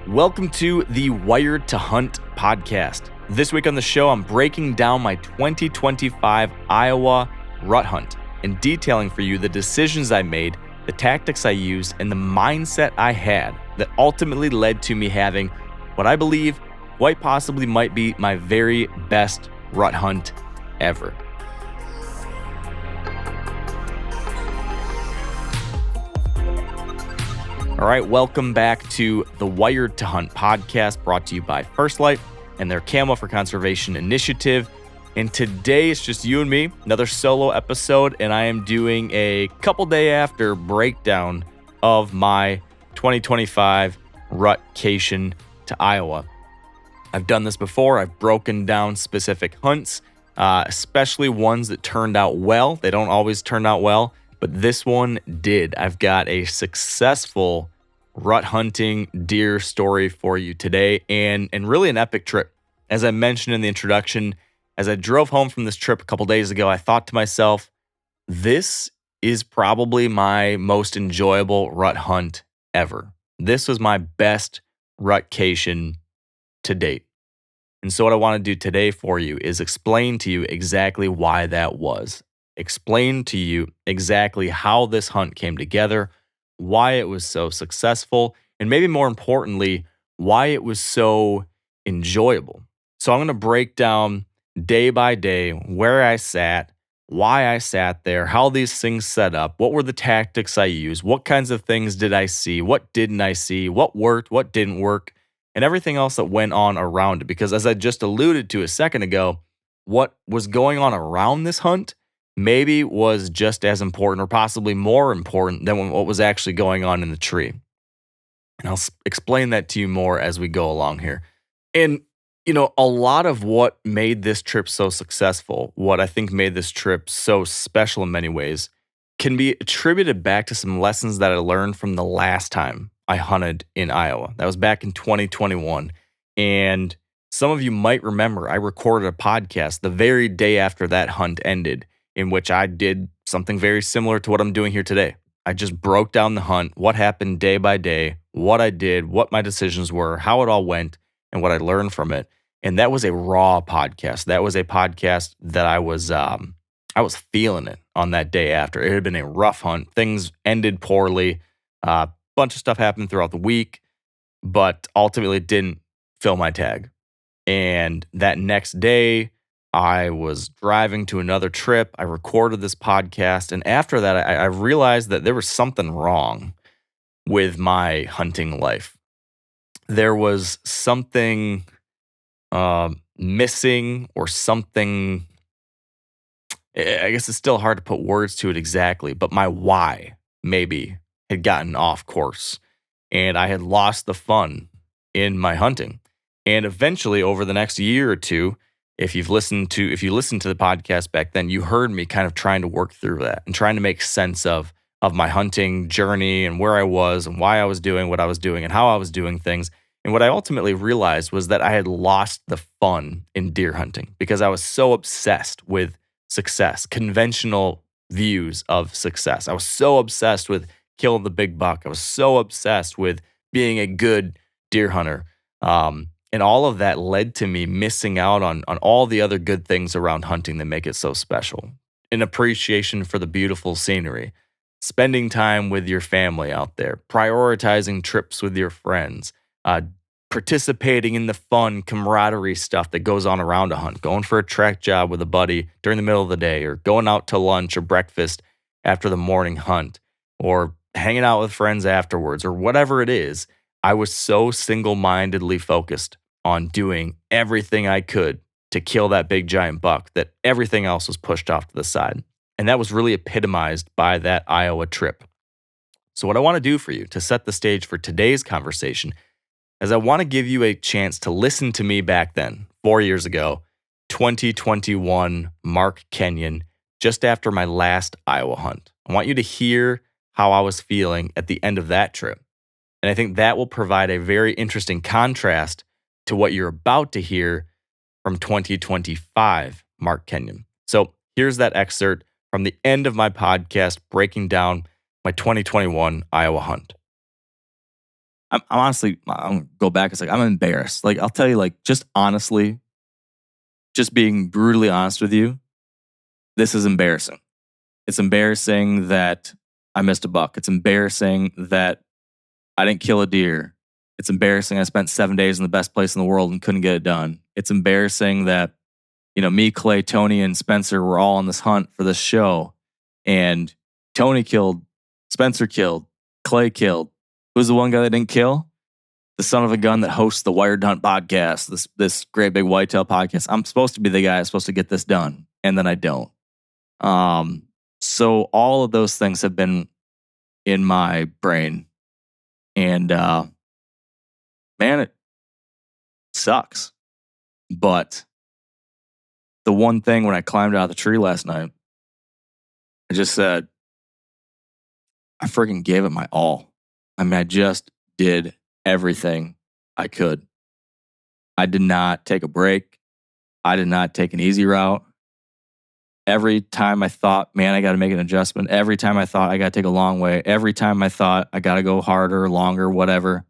Welcome to the Wired to Hunt podcast. This week on the show, I'm breaking down my 2025 Iowa rut hunt and detailing for you the decisions I made, the tactics I used, and the mindset I had that ultimately led to me having what I believe quite possibly might be my very best rut hunt ever. All right, welcome back to the Wired to Hunt podcast, brought to you by First Light and their Camo for Conservation initiative. And today it's just you and me, another solo episode, and I am doing a couple day after breakdown of my 2025 rutcation to Iowa. I've done this before. I've broken down specific hunts, especially ones that turned out well. They don't always turn out well, but this one did. I've got a successful rut hunting deer story for you today, and really an epic trip. As I mentioned in the introduction, as I drove home from this trip a couple days ago, I thought to myself, this is probably my most enjoyable rut hunt ever. This was my best rutcation to date. And so what I want to do today for you is explain to you exactly why that was. Explain to you exactly how this hunt came together, why it was so successful, and maybe more importantly, why it was so enjoyable. So I'm going to break down day by day where I sat, why I sat there, how these things set up, what were the tactics I used, what kinds of things did I see, what didn't I see, what worked, what didn't work, and everything else that went on around it. Because as I just alluded to a second ago, what was going on around this hunt maybe was just as important or possibly more important than what was actually going on in the tree. And I'll explain that to you more as we go along here. And, a lot of what made this trip so successful, what I think made this trip so special in many ways, can be attributed back to some lessons that I learned from the last time I hunted in Iowa. That was back in 2021. And some of you might remember I recorded a podcast the very day after that hunt ended, in which I did something very similar to what I'm doing here today. I just broke down the hunt, what happened day by day, what I did, what my decisions were, how it all went, and what I learned from it. And that was a raw podcast. That was a podcast that I was feeling it on that day after. It had been a rough hunt. Things ended poorly. A bunch of stuff happened throughout the week, but ultimately it didn't fill my tag. And that next day, I was driving to another trip. I recorded this podcast. And after that, I realized that there was something wrong with my hunting life. There was something missing, or something, I guess it's still hard to put words to it exactly, but my why maybe had gotten off course and I had lost the fun in my hunting. And eventually over the next year or two, if you listened to the podcast back then, you heard me kind of trying to work through that and trying to make sense of my hunting journey and where I was and why I was doing what I was doing and how I was doing things. And what I ultimately realized was that I had lost the fun in deer hunting because I was so obsessed with success, conventional views of success. I was so obsessed with killing the big buck. I was so obsessed with being a good deer hunter. And all of that led to me missing out on all the other good things around hunting that make it so special. An appreciation for the beautiful scenery, spending time with your family out there, prioritizing trips with your friends, participating in the fun camaraderie stuff that goes on around a hunt, going for a track job with a buddy during the middle of the day, or going out to lunch or breakfast after the morning hunt, or hanging out with friends afterwards, or whatever it is. I was so single-mindedly focused on doing everything I could to kill that big giant buck that everything else was pushed off to the side. And that was really epitomized by that Iowa trip. So what I want to do for you to set the stage for today's conversation is I want to give you a chance to listen to me back then, 4 years ago, 2021, Mark Kenyon, just after my last Iowa hunt. I want you to hear how I was feeling at the end of that trip. And I think that will provide a very interesting contrast to what you're about to hear from 2025, Mark Kenyon. So here's that excerpt from the end of my podcast breaking down my 2021 Iowa hunt. I'm honestly, I'm gonna go back. It's like, I'm embarrassed. Like, I'll tell you, like, just honestly, just being brutally honest with you, this is embarrassing. It's embarrassing that I missed a buck. It's embarrassing that I didn't kill a deer. It's embarrassing I spent 7 days in the best place in the world and couldn't get it done. It's embarrassing that, me, Clay, Tony, and Spencer were all on this hunt for this show. And Tony killed, Spencer killed, Clay killed. Who's the one guy that didn't kill? The son of a gun that hosts the Wired to Hunt podcast, this great big whitetail podcast. I'm supposed to be the guy that's supposed to get this done, and then I don't. So all of those things have been in my brain, and man, it sucks. But the one thing when I climbed out of the tree last night, I just said, I freaking gave it my all. I mean, I just did everything I could. I did not take a break. I did not take an easy route. Every time I thought, man, I got to make an adjustment. Every time I thought I got to take a long way. Every time I thought I got to go harder, longer, whatever.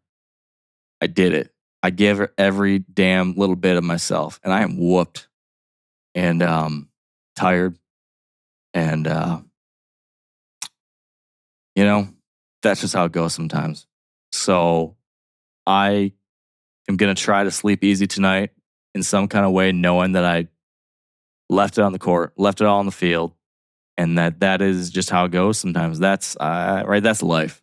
I did it. I gave it every damn little bit of myself. And I am whooped and tired. And, that's just how it goes sometimes. So I am going to try to sleep easy tonight in some kind of way, knowing that I left it on the court, left it all on the field, and that is just how it goes sometimes. That's right. That's life.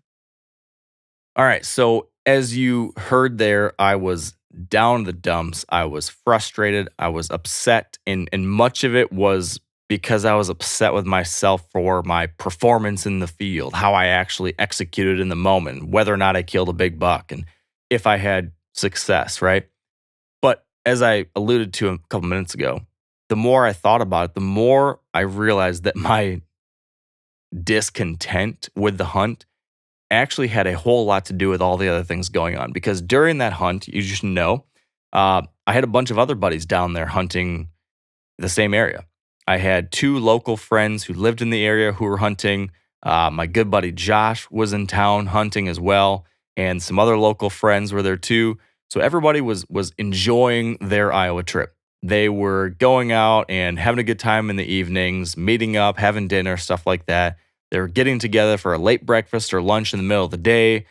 All right. So as you heard there, I was down in the dumps. I was frustrated. I was upset. And much of it was because I was upset with myself for my performance in the field, how I actually executed in the moment, whether or not I killed a big buck, and if I had success, right? But as I alluded to a couple minutes ago, the more I thought about it, the more I realized that my discontent with the hunt actually had a whole lot to do with all the other things going on. Because during that hunt, you just know, I had a bunch of other buddies down there hunting the same area. I had 2 local friends who lived in the area who were hunting. My good buddy Josh was in town hunting as well, and some other local friends were there too. So everybody was enjoying their Iowa trip. They were going out and having a good time in the evenings, meeting up, having dinner, stuff like that. They were getting together for a late breakfast or lunch in the middle of the day.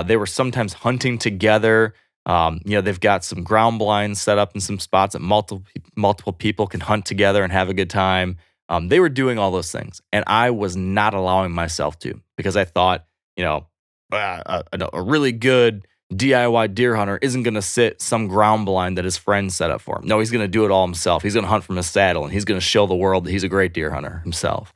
They were sometimes hunting together. They've got some ground blinds set up in some spots that multiple people can hunt together and have a good time. They were doing all those things, and I was not allowing myself to, because I thought, a really good DIY deer hunter isn't going to sit some ground blind that his friends set up for him. No, he's going to do it all himself. He's going to hunt from his saddle, and he's going to show the world that he's a great deer hunter himself.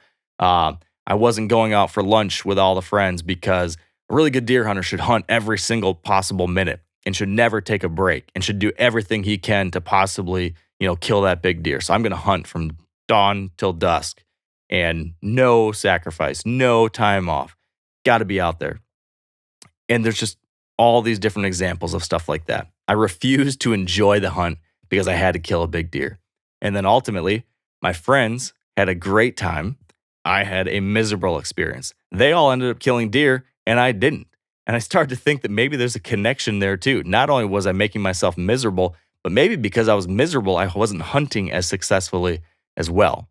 I wasn't going out for lunch with all the friends, because a really good deer hunter should hunt every single possible minute and should never take a break and should do everything he can to possibly, kill that big deer. So I'm going to hunt from dawn till dusk, and no sacrifice, no time off. Got to be out there. And there's just all these different examples of stuff like that. I refused to enjoy the hunt because I had to kill a big deer. And then ultimately, my friends had a great time. I had a miserable experience. They all ended up killing deer, and I didn't. And I started to think that maybe there's a connection there too. Not only was I making myself miserable, but maybe because I was miserable, I wasn't hunting as successfully as well.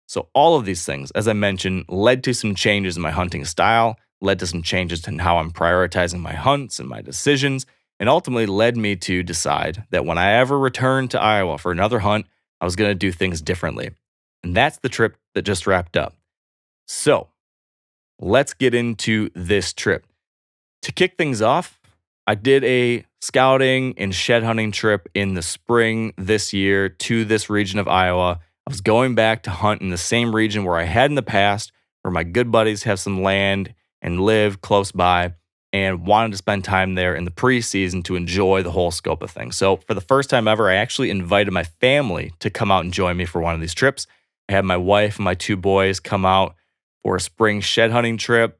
So all of these things, as I mentioned, led to some changes in my hunting style, led to some changes in how I'm prioritizing my hunts and my decisions, and ultimately led me to decide that when I ever returned to Iowa for another hunt, I was going to do things differently. And that's the trip that just wrapped up. So let's get into this trip. To kick things off, I did a scouting and shed hunting trip in the spring this year to this region of Iowa. I was going back to hunt in the same region where I had in the past, where my good buddies have some land and live close by, and wanted to spend time there in the preseason to enjoy the whole scope of things. So for the first time ever, I actually invited my family to come out and join me for one of these trips. I had my wife and my 2 boys come out for a spring shed hunting trip.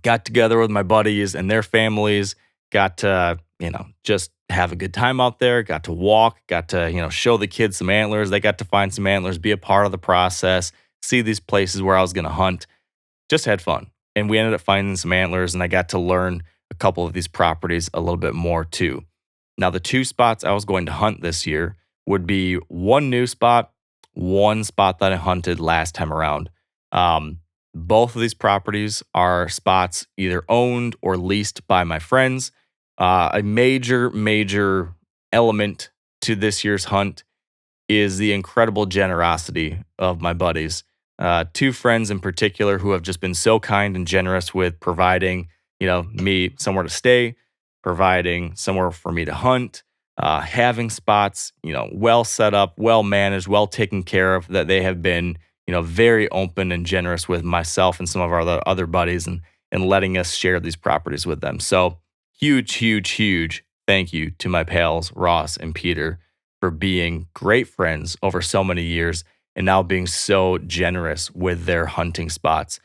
Got together with my buddies and their families, got to, just have a good time out there, got to walk, got to, show the kids some antlers. They got to find some antlers, be a part of the process, see these places where I was going to hunt. Just had fun. And we ended up finding some antlers, and I got to learn a couple of these properties a little bit more too. Now, the two spots I was going to hunt this year would be one new spot, one spot that I hunted last time around. Um, Both of these properties are spots either owned or leased by my friends. A major element to this year's hunt is the incredible generosity of my buddies. Two friends in particular who have just been so kind and generous with providing, me somewhere to stay, providing somewhere for me to hunt, having spots, well set up, well managed, well taken care of. That they have been, very open and generous with myself and some of our other buddies, and letting us share these properties with them. So huge thank you to my pals Ross and Peter for being great friends over so many years and now being so generous with their hunting spots.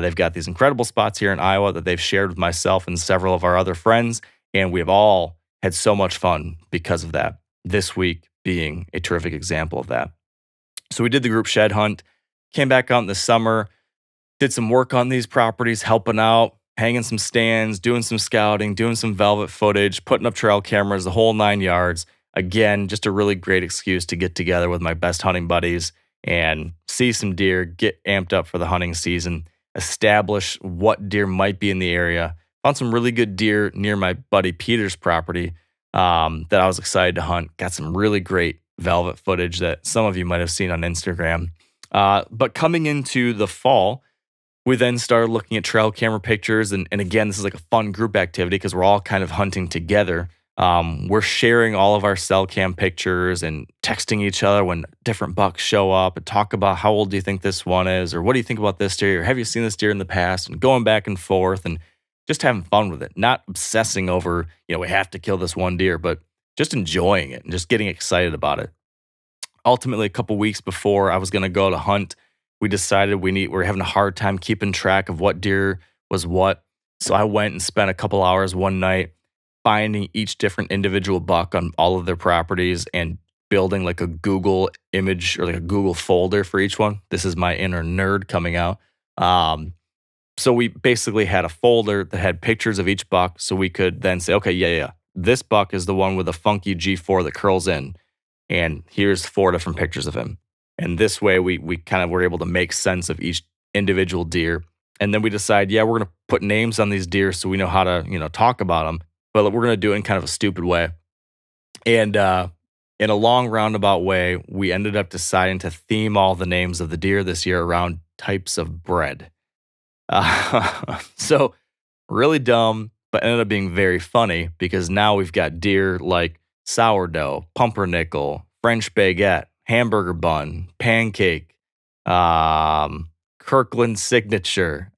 They've got these incredible spots here in Iowa that they've shared with myself and several of our other friends, and we have all had so much fun because of that. This week being a terrific example of that. So we did the group shed hunt, came back out in the summer, did some work on these properties, helping out, hanging some stands, doing some scouting, doing some velvet footage, putting up trail cameras, the whole 9 yards. Again, just a really great excuse to get together with my best hunting buddies and see some deer, get amped up for the hunting season, establish what deer might be in the area. Found some really good deer near my buddy Peter's property that I was excited to hunt. Got some really great velvet footage that some of you might have seen on Instagram. But coming into the fall, we then started looking at trail camera pictures. And again, this is like a fun group activity because we're all kind of hunting together. We're sharing all of our cell cam pictures and texting each other when different bucks show up and talk about how old do you think this one is, or what do you think about this deer, or have you seen this deer in the past, and going back and forth and just having fun with it, not obsessing over, we have to kill this one deer, but just enjoying it and just getting excited about it. Ultimately, a couple weeks before I was going to go to hunt, we decided we're having a hard time keeping track of what deer was what. So I went and spent a couple hours one night finding each different individual buck on all of their properties and building like a Google image or like a Google folder for each one. This is my inner nerd coming out. So we basically had a folder that had pictures of each buck, so we could then say, okay, yeah, this buck is the one with the funky G4 that curls in, and here's 4 different pictures of him. And this way we kind of were able to make sense of each individual deer. And then we decide, we're going to put names on these deer so we know how to, talk about them, but we're going to do it in kind of a stupid way. And in a long roundabout way, we ended up deciding to theme all the names of the deer this year around types of bread. So really dumb, but ended up being very funny because now we've got deer like sourdough, pumpernickel, French baguette, hamburger bun, pancake, Kirkland signature,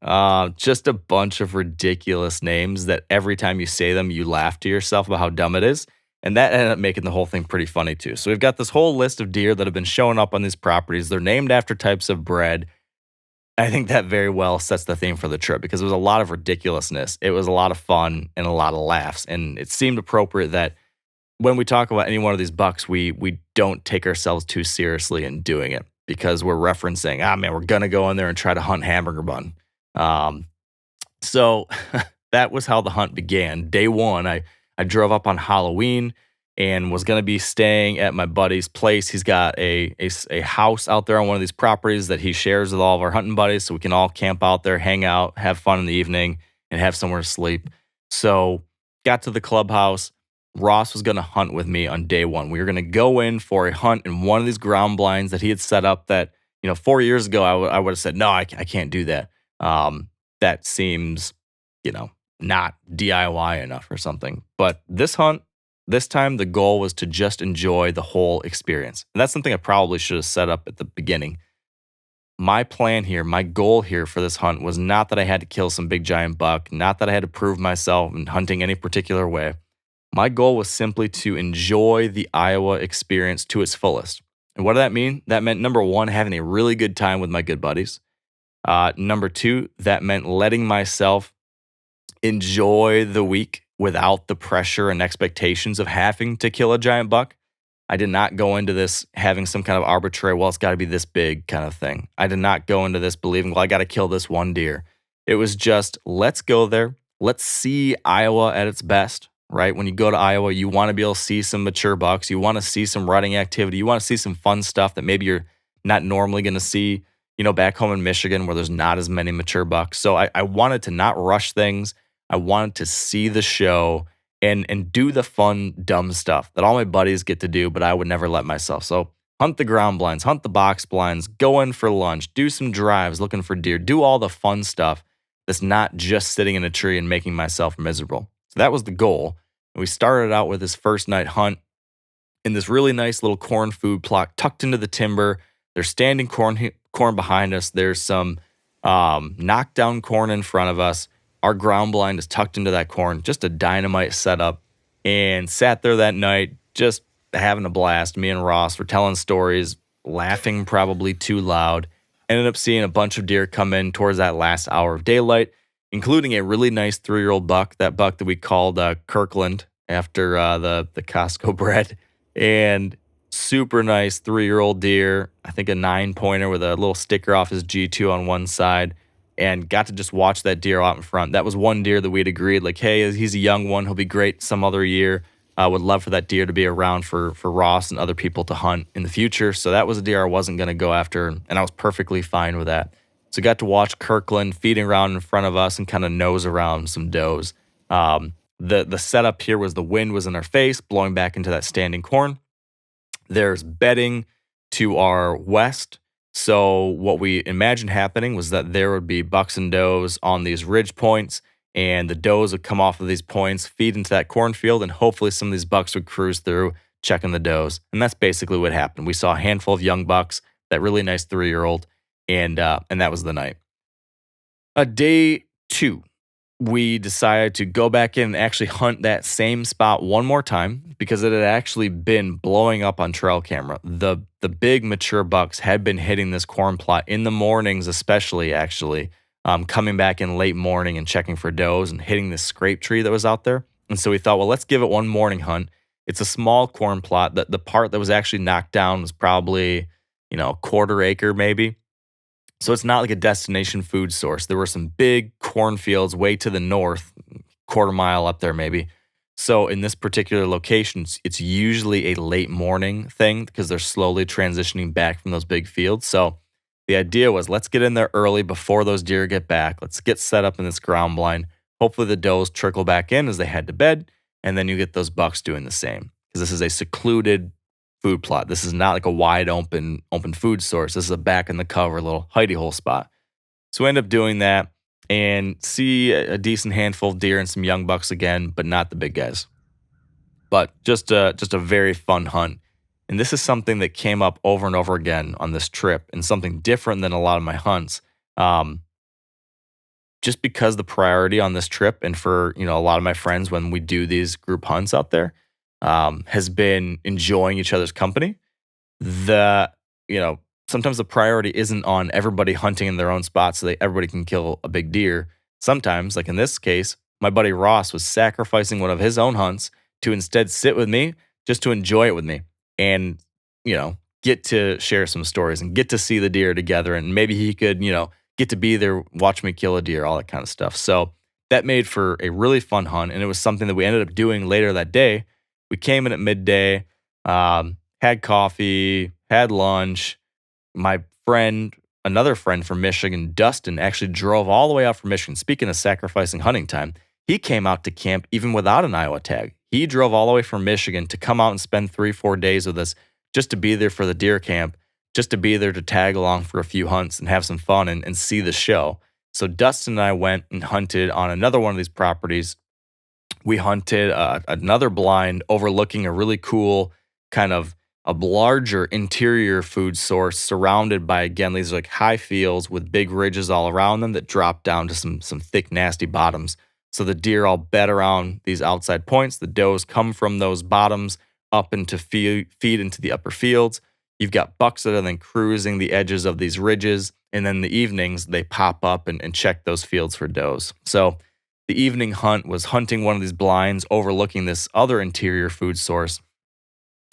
just a bunch of ridiculous names that every time you say them, you laugh to yourself about how dumb it is. And that ended up making the whole thing pretty funny too. So we've got this whole list of deer that have been showing up on these properties. They're named after types of bread. I think that very well sets the theme for the trip because it was a lot of ridiculousness. It was a lot of fun and a lot of laughs. And it seemed appropriate that when we talk about any one of these bucks, we don't take ourselves too seriously in doing it because we're referencing, we're going to go in there and try to hunt hamburger bun. So that was how the hunt began. Day one, I drove up on Halloween and was going to be staying at my buddy's place. He's got a house out there on one of these properties that he shares with all of our hunting buddies, so we can all camp out there, hang out, have fun in the evening, and have somewhere to sleep. So got to the clubhouse. Ross was going to hunt with me on day one. We were going to go in for a hunt in one of these ground blinds that he had set up that, 4 years ago, I would have said, no, I can't do that. That seems, not DIY enough or something. But this hunt, this time the goal was to just enjoy the whole experience. And that's something I probably should have set up at the beginning. My plan here, my goal here for this hunt was not that I had to kill some big giant buck, not that I had to prove myself in hunting any particular way. My goal was simply to enjoy the Iowa experience to its fullest. And what did that mean? That meant, number one, having a really good time with my good buddies. Number two, that meant letting myself enjoy the week without the pressure and expectations of having to kill a giant buck. I did not go into this having some kind of arbitrary, it's got to be this big kind of thing. I did not go into this believing, I got to kill this one deer. It was just, let's go there. let's see Iowa at its best, right? When you go to Iowa, you want to be able to see some mature bucks. You want to see some rutting activity. You want to see some fun stuff that maybe you're not normally going to see, back home in Michigan where there's not as many mature bucks. So I wanted to not rush things. I wanted to see the show and do the fun, dumb stuff that all my buddies get to do, but I would never let myself. So hunt the ground blinds, hunt the box blinds, go in for lunch, do some drives looking for deer, do all the fun stuff that's not just sitting in a tree and making myself miserable. So that was the goal. And we started out with this first night hunt in this really nice little corn food plot tucked into the timber. There's standing corn behind us. There's some knocked down corn in front of us. Our ground blind is tucked into that corn, just a dynamite setup. And sat there that night, just having a blast. Me and Ross were telling stories, laughing probably too loud. Ended up seeing a bunch of deer come in towards that last hour of daylight, including a really nice 3-year-old buck, that buck that we called Kirkland after the Costco bred. And super nice 3-year-old deer, I think a 9-pointer with a little sticker off his G2 on one side, and got to just watch that deer out in front. That was one deer that we'd agreed, like, hey, he's a young one. He'll be great some other year. Would love for that deer to be around for Ross and other people to hunt in the future. So that was a deer I wasn't going to go after, and I was perfectly fine with that. So got to watch Kirkland feeding around in front of us and kind of nose around some does. The setup here was the wind was in our face, blowing back into that standing corn. There's bedding to our west. So what we imagined happening was that there would be bucks and does on these ridge points, and the does would come off of these points, feed into that cornfield, and hopefully some of these bucks would cruise through, checking the does. And that's basically what happened. We saw a handful of young bucks, that really nice 3-year-old, and that was the night. Day 2, we decided to go back in and actually hunt that same spot one more time because it had actually been blowing up on trail camera. The big mature bucks had been hitting this corn plot in the mornings, especially actually. Coming back in late morning and checking for does and hitting this scrape tree that was out there. And so we thought, well, let's give it one morning hunt. It's a small corn plot. The part that was actually knocked down was probably, a quarter acre maybe. So it's not like a destination food source. There were some big cornfields way to the north, quarter mile up there maybe. So in this particular location, it's usually a late morning thing because they're slowly transitioning back from those big fields. So the idea was, let's get in there early before those deer get back. Let's get set up in this ground blind. Hopefully the does trickle back in as they head to bed, and then you get those bucks doing the same. Because this is a secluded food plot. This is not like a wide open food source. This is a back in the cover little hidey hole spot. So we end up doing that and see a decent handful of deer and some young bucks again, but not the big guys. But just a very fun hunt. And this is something that came up over and over again on this trip, and something different than a lot of my hunts. Just because the priority on this trip, and for a lot of my friends when we do these group hunts out there, has been enjoying each other's company. Sometimes the priority isn't on everybody hunting in their own spot so that everybody can kill a big deer. Sometimes, like in this case, my buddy Ross was sacrificing one of his own hunts to instead sit with me just to enjoy it with me. And, get to share some stories and get to see the deer together. And maybe he could, get to be there, watch me kill a deer, all that kind of stuff. So that made for a really fun hunt. And it was something that we ended up doing later that day. We came in at midday, had coffee, had lunch. My friend, another friend from Michigan, Dustin, actually drove all the way out from Michigan. Speaking of sacrificing hunting time, he came out to camp even without an Iowa tag. He drove all the way from Michigan to come out and spend 3-4 days with us just to be there for the deer camp, just to be there to tag along for a few hunts and have some fun and see the show. So Dustin and I went and hunted on another one of these properties. We hunted another blind overlooking a really cool kind of a larger interior food source surrounded by, again, these like high fields with big ridges all around them that drop down to some thick, nasty bottoms. So the deer all bed around these outside points. The does come from those bottoms up into feed into the upper fields. You've got bucks that are then cruising the edges of these ridges. And then the evenings, they pop up and check those fields for does. So the evening hunt was hunting one of these blinds overlooking this other interior food source.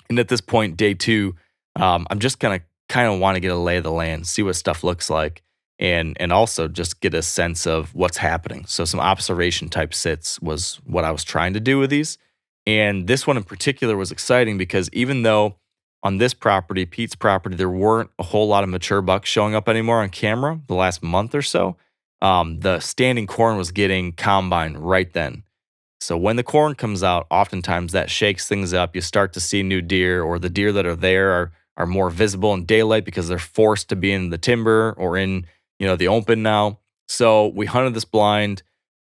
And at this point, day 2, I'm just going to kind of want to get a lay of the land, see what stuff looks like. and also just get a sense of what's happening. So some observation type sits was what I was trying to do with these. And this one in particular was exciting because even though on this property, Pete's property, there weren't a whole lot of mature bucks showing up anymore on camera the last month or so, the standing corn was getting combined right then. So when the corn comes out, oftentimes that shakes things up. You start to see new deer, or the deer that are there are more visible in daylight because they're forced to be in the timber or in, the open now. So we hunted this blind,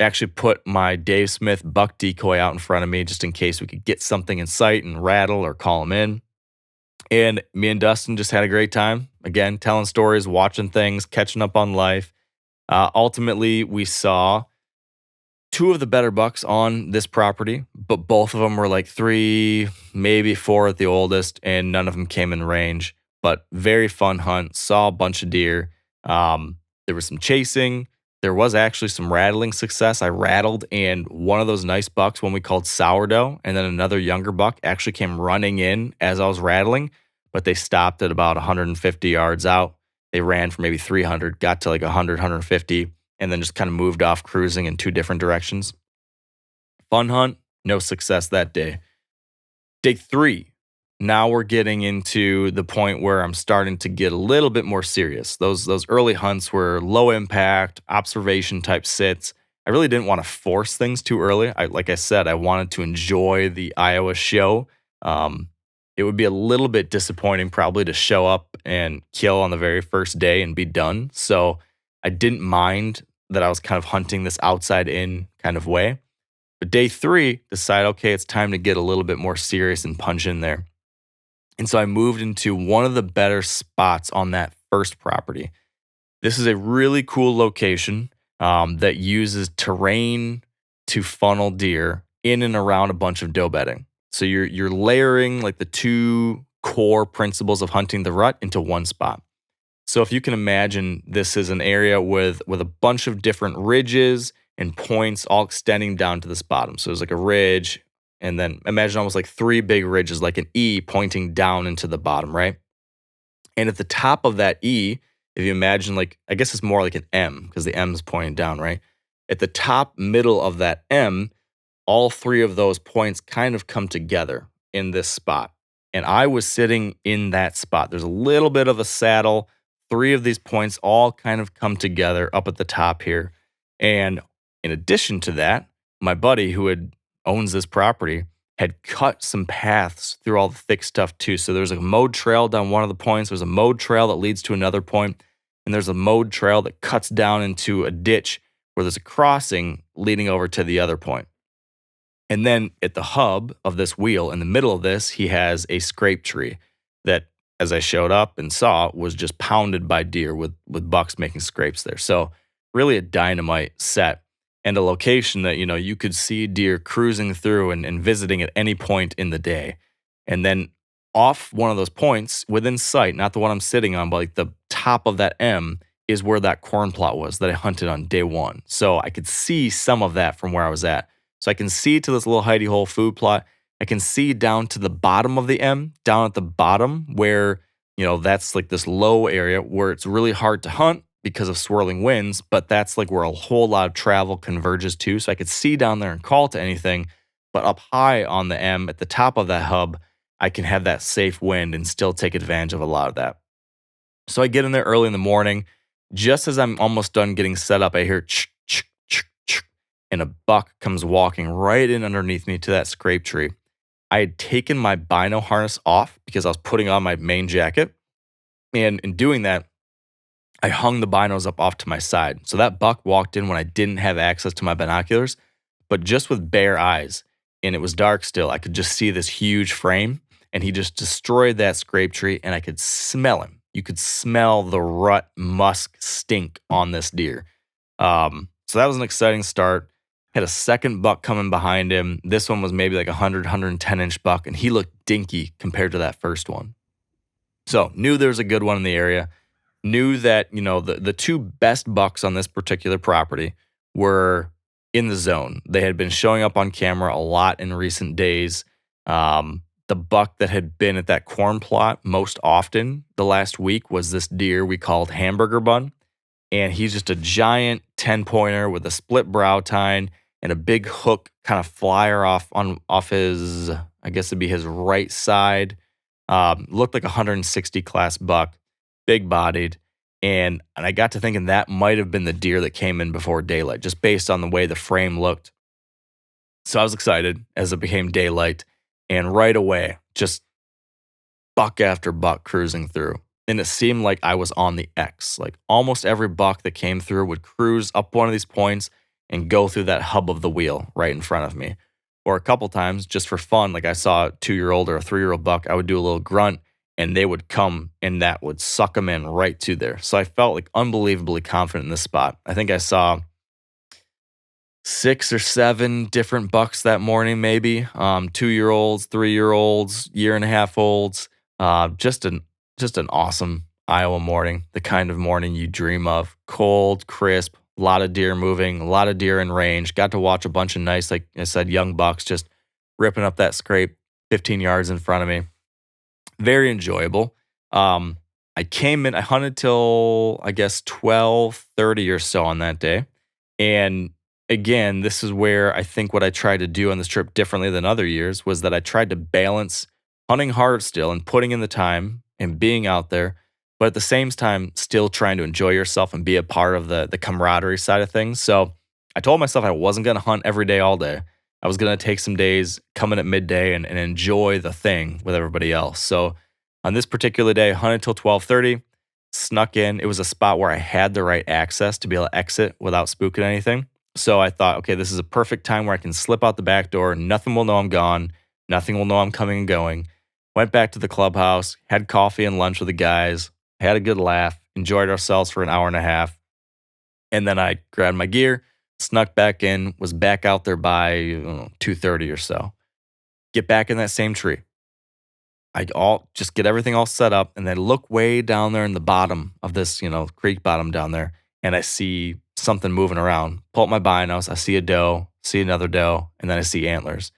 actually put my Dave Smith buck decoy out in front of me just in case we could get something in sight and rattle or call him in. And me and Dustin just had a great time. Again, telling stories, watching things, catching up on life. Ultimately, we saw two of the better bucks on this property, but both of them were like three, maybe four at the oldest, and none of them came in range. But very fun hunt. Saw a bunch of deer. There was some chasing. There was actually some rattling success. I rattled, and one of those nice bucks, one we called sourdough, and then another younger buck actually came running in as I was rattling, but they stopped at about 150 yards out. They ran for maybe 300, got to like 100, 150, and then just kind of moved off cruising in two different directions. Fun hunt, no success that day. Day 3, now we're getting into the point where I'm starting to get a little bit more serious. Those early hunts were low impact, observation type sits. I really didn't want to force things too early. Like I said, I wanted to enjoy the Iowa show. It would be a little bit disappointing probably to show up and kill on the very first day and be done. So I didn't mind that I was kind of hunting this outside in kind of way. But day 3, decide, okay, it's time to get a little bit more serious and punch in there. And so I moved into one of the better spots on that first property. This is a really cool location that uses terrain to funnel deer in and around a bunch of doe bedding. So you're layering like the two core principles of hunting the rut into one spot. So if you can imagine, this is an area with a bunch of different ridges and points all extending down to this bottom. So there's like a ridge, and then imagine almost like 3 big ridges, like an E pointing down into the bottom, right? And at the top of that E, if you imagine, like, I guess it's more like an M because the M is pointing down, right? At the top middle of that M, all 3 of those points kind of come together in this spot. And I was sitting in that spot. There's a little bit of a saddle. 3 of these points all kind of come together up at the top here. And in addition to that, my buddy who owns this property had cut some paths through all the thick stuff too. So there's a mowed trail down one of the points. There's a mowed trail that leads to another point, and there's a mowed trail that cuts down into a ditch where there's a crossing leading over to the other point. And then at the hub of this wheel, in the middle of this, he has a scrape tree that, as I showed up and saw, was just pounded by deer with bucks making scrapes there. So really a dynamite set, and a location that, you could see deer cruising through and visiting at any point in the day. And then off one of those points within sight, not the one I'm sitting on, but like the top of that M is where that corn plot was that I hunted on day 1. So I could see some of that from where I was at. So I can see to this little hidey hole food plot. I can see down to the bottom of the M, down at the bottom where, that's like this low area where it's really hard to hunt because of swirling winds, but that's like where a whole lot of travel converges to. So I could see down there and call to anything, but up high on the M at the top of that hub, I can have that safe wind and still take advantage of a lot of that. So I get in there early in the morning. Just as I'm almost done getting set up, I hear ch, ch, ch, ch, and a buck comes walking right in underneath me to that scrape tree. I had taken my bino harness off because I was putting on my main jacket. And in doing that, I hung the binos up off to my side. So that buck walked in when I didn't have access to my binoculars, but just with bare eyes, and it was dark still, I could just see this huge frame, and he just destroyed that scrape tree, and I could smell him. You could smell the rut musk stink on this deer. So that was an exciting start. Had a second buck coming behind him. This one was maybe like 110 inch buck, and he looked dinky compared to that first one. So knew there was a good one in the area. Knew that, the 2 best bucks on this particular property were in the zone. They had been showing up on camera a lot in recent days. The buck that had been at that corn plot most often the last week was this deer we called Hamburger Bun. and he's just a giant 10-pointer with a split brow tine and a big hook kind of flyer off his, I guess it'd be his right side. Looked like a 160 class buck, big bodied. And I got to thinking that might have been the deer that came in before daylight, just based on the way the frame looked. So I was excited as it became daylight, and right away, just buck after buck cruising through. And it seemed like I was on the X. Like almost every buck that came through would cruise up one of these points and go through that hub of the wheel right in front of me. Or a couple times, just for fun, like I saw a 2-year-old or a 3-year-old buck, I would do a little grunt and they would come and that would suck them in right to there. So I felt like unbelievably confident in this spot. I think I saw 6 or 7 different bucks that morning, maybe 2-year-olds, 3-year-olds, year-and-a-half-olds. Just an awesome Iowa morning, the kind of morning you dream of. Cold, crisp, a lot of deer moving, a lot of deer in range. Got to watch a bunch of nice, like I said, young bucks just ripping up that scrape 15 yards in front of me. Very enjoyable. I came in, I hunted till I guess 12:30 or so on that day. And again, this is where I think what I tried to do on this trip differently than other years was that I tried to balance hunting hard still and putting in the time and being out there, but at the same time, still trying to enjoy yourself and be a part of the camaraderie side of things. So I told myself I wasn't going to hunt every day all day. I was going to take some days, come in at midday and enjoy the thing with everybody else. So on this particular day, I hunted till 12:30, snuck in. It was a spot where I had the right access to be able to exit without spooking anything. So I thought, okay, this is a perfect time where I can slip out the back door. Nothing will know I'm gone. Nothing will know I'm coming and going. Went back to the clubhouse, had coffee and lunch with the guys, had a good laugh, enjoyed ourselves for an hour and a half. And then I grabbed my gear, snuck back in, was back out there by 2:30 or so. Get back in that same tree. I all just get everything all set up and then look way down there in the bottom of this, creek bottom down there. And I see something moving around. Pull up my binos. I see a doe, see another doe, and then I see antlers.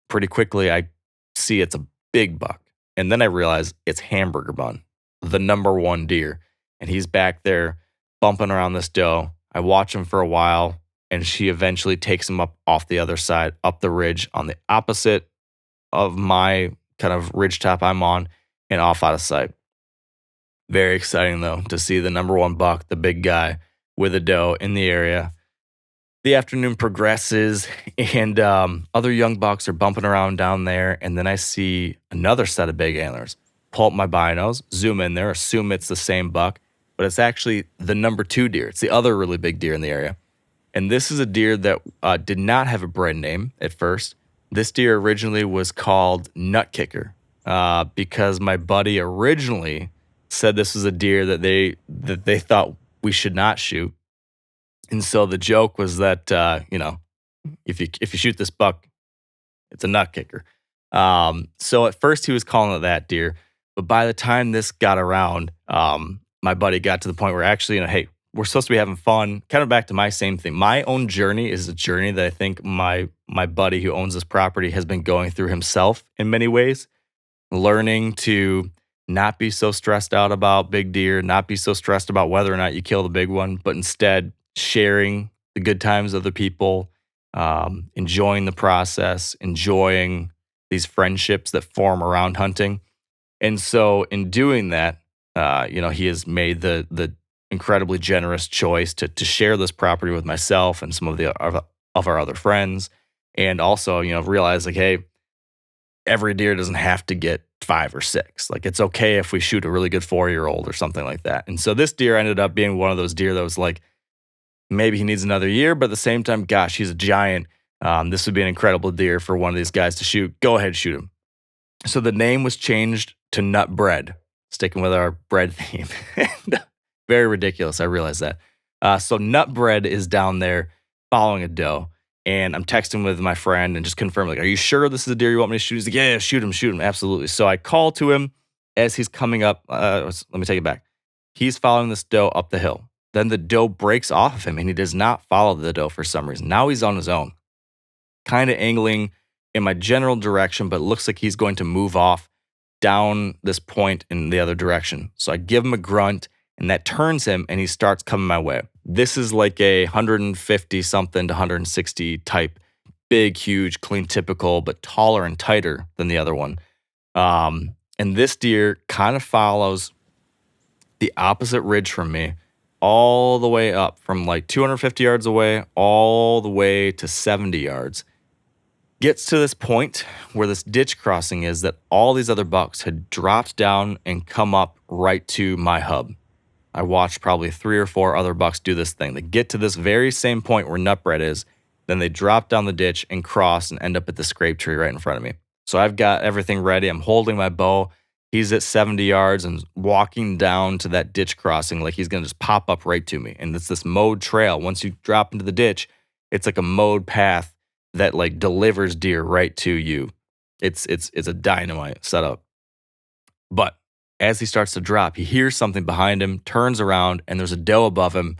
Pretty quickly, I see it's a big buck. And then I realize it's Hamburger Bun, the number one deer. And he's back there bumping around this doe. I watch him for a while, and she eventually takes him up off the other side, up the ridge on the opposite of my kind of ridge top I'm on, and off out of sight. Very exciting, though, to see the number one buck, the big guy, with a doe in the area. The afternoon progresses, and other young bucks are bumping around down there, and then I see another set of big antlers. Pull up my binos, zoom in there, assume it's the same buck, but it's actually the number 2 deer. It's the other really big deer in the area. And this is a deer that did not have a bred name at first. This deer originally was called Nut Kicker because my buddy originally said this was a deer that they thought we should not shoot. And so the joke was that if you shoot this buck, it's a nut kicker. So at first he was calling it that deer, but by the time this got around, my buddy got to the point where actually, hey, we're supposed to be having fun. Kind of back to my same thing. My own journey is a journey that I think my buddy who owns this property has been going through himself in many ways, learning to not be so stressed out about big deer, not be so stressed about whether or not you kill the big one, but instead sharing the good times of other people, enjoying the process, enjoying these friendships that form around hunting. And so in doing that, he has made the incredibly generous choice to share this property with myself and some of our other friends. And also, realize like, hey, every deer doesn't have to get 5 or 6. Like it's okay if we shoot a really good 4-year-old or something like that. And so this deer ended up being one of those deer that was like, maybe he needs another year, but at the same time, gosh, he's a giant. This would be an incredible deer for one of these guys to shoot. Go ahead, shoot him. So the name was changed to Nut Bread, sticking with our bread theme. Very ridiculous, I realize that. So Nut Bread is down there following a doe, and I'm texting with my friend and just confirming, like, are you sure this is a deer you want me to shoot? He's like, yeah, shoot him, absolutely. So I call to him as he's coming up. Let me take it back. He's following this doe up the hill. Then the doe breaks off of him, and he does not follow the doe for some reason. Now he's on his own, kind of angling in my general direction, but it looks like he's going to move off down this point in the other direction. So I give him a grunt, and that turns him and he starts coming my way. This is like a 150 something to 160 type, big, huge, clean, typical, but taller and tighter than the other one. And this deer kind of follows the opposite ridge from me all the way up from like 250 yards away all the way to 70 yards. Gets to this point where this ditch crossing is that all these other bucks had dropped down and come up right to my hub. I watched probably 3 or 4 other bucks do this thing. They get to this very same point where Nutbred is, then they drop down the ditch and cross and end up at the scrape tree right in front of me. So I've got everything ready. I'm holding my bow. He's at 70 yards and walking down to that ditch crossing like he's going to just pop up right to me. And it's this mowed trail. Once you drop into the ditch, it's like a mowed path that like delivers deer right to you. It's a dynamite setup. But as he starts to drop, he hears something behind him, turns around, and there's a doe above him,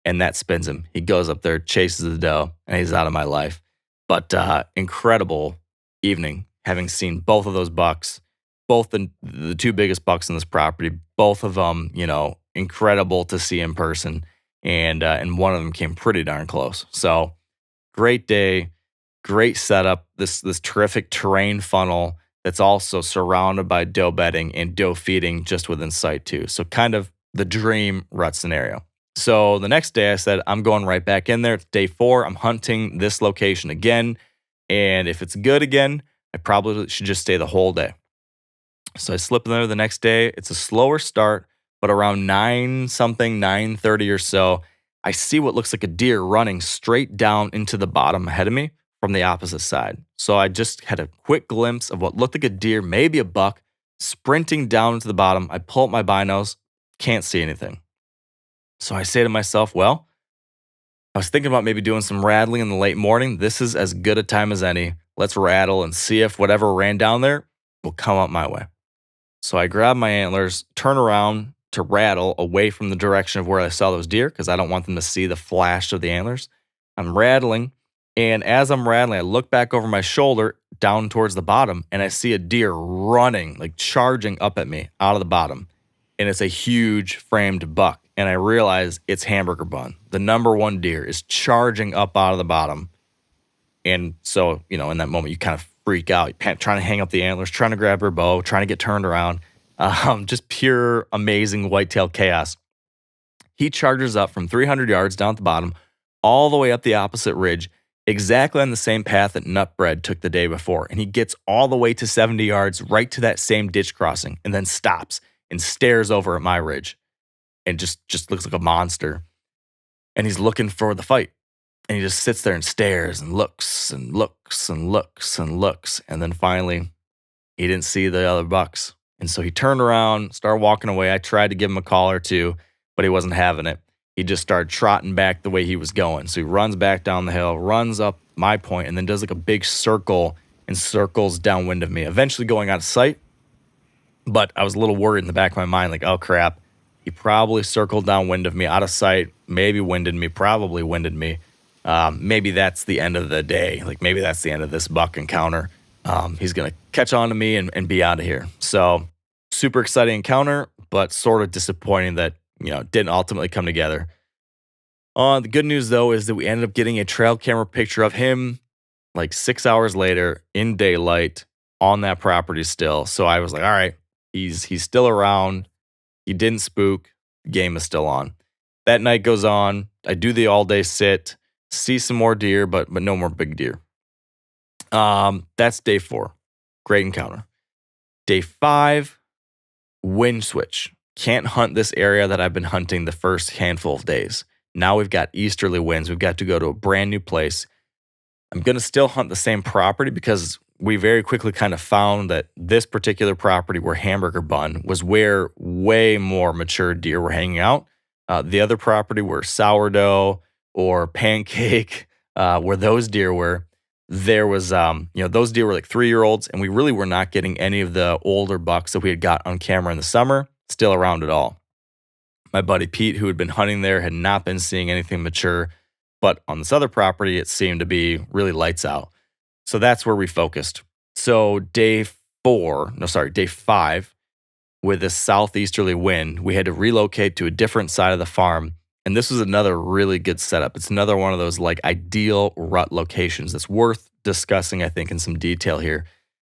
and that spins him. He goes up there, chases the doe, and he's out of my life. But incredible evening, having seen both of those bucks, both the 2 biggest bucks in this property, both of them, incredible to see in person, and one of them came pretty darn close. So great day, great setup, this terrific terrain funnel that's also surrounded by doe bedding and doe feeding just within sight too. So kind of the dream rut scenario. So the next day I said, I'm going right back in there. It's day 4. I'm hunting this location again. And if it's good again, I probably should just stay the whole day. So I slip in there the next day. It's a slower start, but around 9:30 or so, I see what looks like a deer running straight down into the bottom ahead of me from the opposite side. So I just had a quick glimpse of what looked like a deer, maybe a buck, sprinting down into the bottom. I pull up my binos, can't see anything. So I say to myself, well, I was thinking about maybe doing some rattling in the late morning. This is as good a time as any. Let's rattle and see if whatever ran down there will come up my way. So I grab my antlers, turn around to rattle away from the direction of where I saw those deer because I don't want them to see the flash of the antlers. I'm rattling, and as I'm rattling, I look back over my shoulder down towards the bottom, and I see a deer running, like charging up at me out of the bottom. And it's a huge framed buck. And I realize it's Hamburger Bun. The number 1 deer is charging up out of the bottom. And so, in that moment, you kind of freak out, trying to hang up the antlers, trying to grab her bow, trying to get turned around. Just pure amazing whitetail chaos. He charges up from 300 yards down at the bottom, all the way up the opposite ridge, exactly on the same path that Nutbred took the day before. And he gets all the way to 70 yards, right to that same ditch crossing, and then stops and stares over at my ridge and just looks like a monster. And he's looking for the fight. And he just sits there and stares and looks and looks and looks and looks. And then finally, he didn't see the other bucks. And so he turned around, started walking away. I tried to give him a call or two, but he wasn't having it. He just started trotting back the way he was going. So he runs back down the hill, runs up my point, and then does like a big circle and circles downwind of me, eventually going out of sight. But I was a little worried in the back of my mind, like, oh crap, he probably circled downwind of me, out of sight, maybe winded me, probably winded me. Maybe that's the end of the day. Like maybe that's the end of this buck encounter. He's going to catch on to me and be out of here. So super exciting encounter, but sort of disappointing that, didn't ultimately come together. The good news though, is that we ended up getting a trail camera picture of him like 6 hours later in daylight on that property still. So I was like, all right, he's still around. He didn't spook. The game is still on. That night goes on. I do the all day sit, see some more deer, but no more big deer. That's day 4. Great encounter. Day 5, wind switch. Can't hunt this area that I've been hunting the first handful of days. Now we've got easterly winds. We've got to go to a brand new place. I'm going to still hunt the same property because we very quickly kind of found that this particular property where Hamburger Bun was where way more mature deer were hanging out. The other property where Sourdough or Pancake, where those deer were, there was, those deer were like 3-year-olds, and we really were not getting any of the older bucks that we had got on camera in the summer still around at all. My buddy Pete, who had been hunting there, had not been seeing anything mature, but on this other property, it seemed to be really lights out. So that's where we focused. So day 5, with this southeasterly wind, we had to relocate to a different side of the farm. And this was another really good setup. It's another one of those like ideal rut locations that's worth discussing, I think, in some detail here,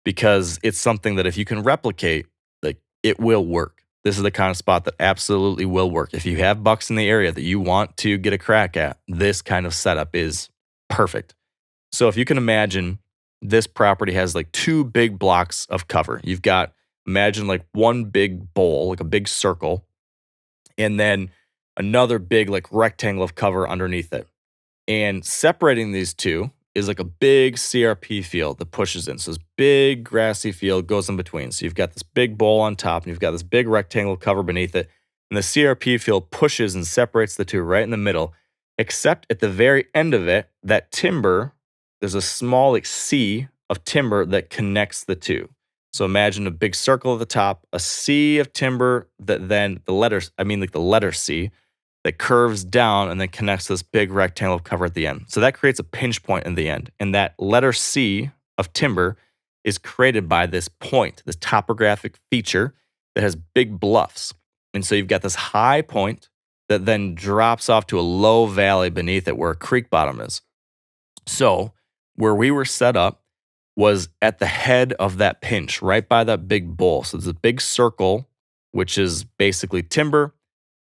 because it's something that if you can replicate, like it will work. This is the kind of spot that absolutely will work. If you have bucks in the area that you want to get a crack at, this kind of setup is perfect. So if you can imagine, this property has like two big blocks of cover. You've got, imagine like one big bowl, like a big circle, and then another big like rectangle of cover underneath it. And separating these two is like a big CRP field that pushes in. So this big grassy field goes in between. So you've got this big bowl on top and you've got this big rectangle cover beneath it. And the CRP field pushes and separates the two right in the middle, except at the very end of it, that timber, there's a small like C of timber that connects the two. So imagine a big circle at the top, a C of timber that then the letter C that curves down and then connects to this big rectangle of cover at the end. So that creates a pinch point in the end. And that letter C of timber is created by this point, this topographic feature that has big bluffs. And so you've got this high point that then drops off to a low valley beneath it where a creek bottom is. So where we were set up was at the head of that pinch, right by that big bowl. So there's a big circle, which is basically timber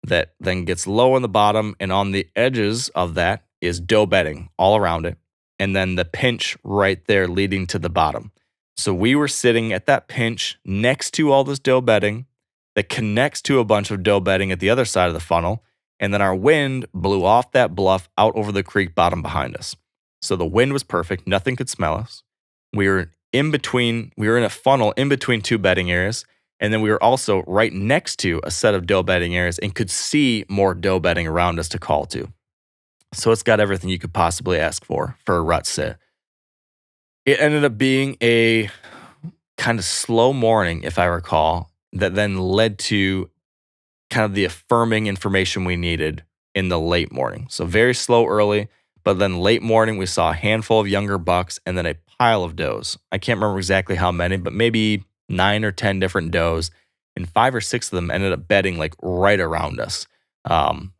that then gets low on the bottom, and on the edges of that is dough bedding all around it, and then the pinch right there leading to the bottom. So we were sitting at that pinch next to all this dough bedding that connects to a bunch of dough bedding at the other side of the funnel, and then our wind blew off that bluff out over the creek bottom behind us. So the wind was perfect, nothing could smell us. We were in a funnel in between two bedding areas. And then we were also right next to a set of dough bedding areas and could see more dough bedding around us to call to. So it's got everything you could possibly ask for a rut sit. It ended up being a kind of slow morning, if I recall, that then led to kind of the affirming information we needed in the late morning. So very slow early, but then late morning we saw a handful of younger bucks and then a pile of does. I can't remember exactly how many, but maybe 9 or 10 different does, and 5 or 6 of them ended up bedding like right around us,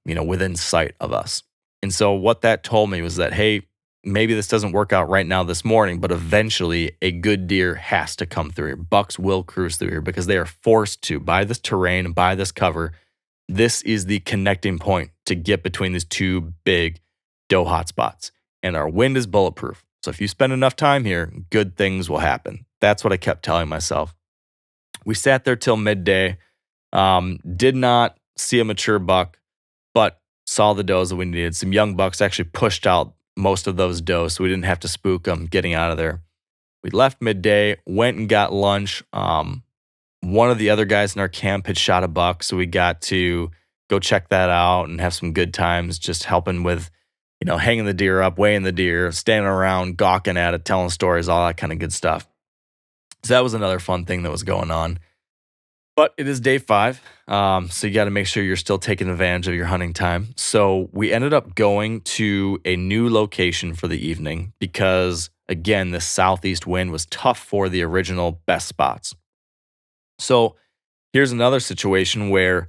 within sight of us. And so what that told me was that, hey, maybe this doesn't work out right now this morning, but eventually a good deer has to come through here. Bucks will cruise through here because they are forced to, by this terrain and by this cover. This is the connecting point to get between these two big doe hotspots. And our wind is bulletproof. So if you spend enough time here, good things will happen. That's what I kept telling myself. We sat there till midday, did not see a mature buck, but saw the does that we needed. Some young bucks actually pushed out most of those does, so we didn't have to spook them getting out of there. We left midday, went and got lunch. One of the other guys in our camp had shot a buck, so we got to go check that out and have some good times, just helping with, hanging the deer up, weighing the deer, standing around, gawking at it, telling stories, all that kind of good stuff. So that was another fun thing that was going on. But it is day 5, so you got to make sure you're still taking advantage of your hunting time. So we ended up going to a new location for the evening because, again, the southeast wind was tough for the original best spots. So here's another situation where